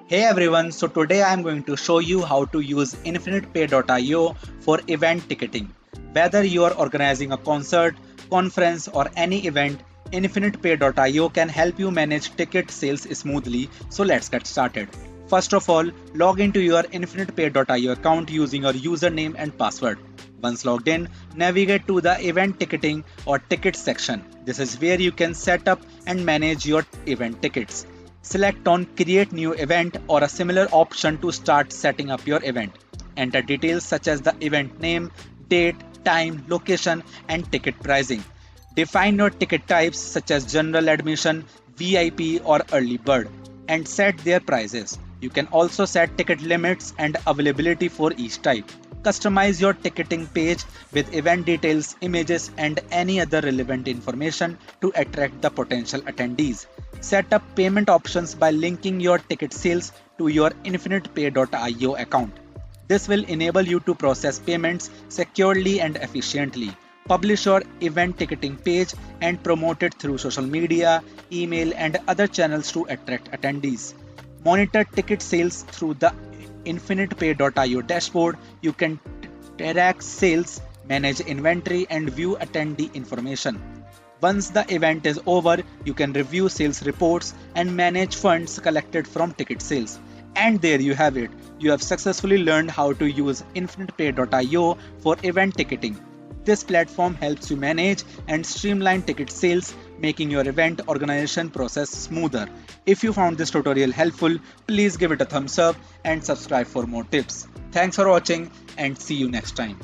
Hey everyone, so today I'm going to show you how to use InfinitePay.io for event ticketing. Whether you are organizing a concert, conference, or any event, InfinitePay.io can help you manage ticket sales smoothly. So let's get started. First of all, log into your InfinitePay.io account using your username and password. Once logged in, navigate to the event ticketing or tickets section. This is where you can set up and manage your event tickets. Select on Create New Event or a similar option to start setting up your event. Enter details such as the event name, date, time, location, and ticket pricing. Define your ticket types such as general admission, VIP, or early bird, and set their prices. You can also set ticket limits and availability for each type. Customize your ticketing page with event details, images, and any other relevant information to attract the potential attendees. Set up payment options by linking your ticket sales to your InfinitePay.io account. This will enable you to process payments securely and efficiently. Publish your event ticketing page and promote it through social media, email, and other channels to attract attendees. Monitor ticket sales through the InfinitePay.io dashboard. You can track sales, manage inventory, and view attendee information. Once the event is over, you can review sales reports and manage funds collected from ticket sales. And there you have it. You have successfully learned how to use InfinitePay.io for event ticketing. This platform helps you manage and streamline ticket sales, making your event organization process smoother. If you found this tutorial helpful, please give it a thumbs up and subscribe for more tips. Thanks for watching and see you next time.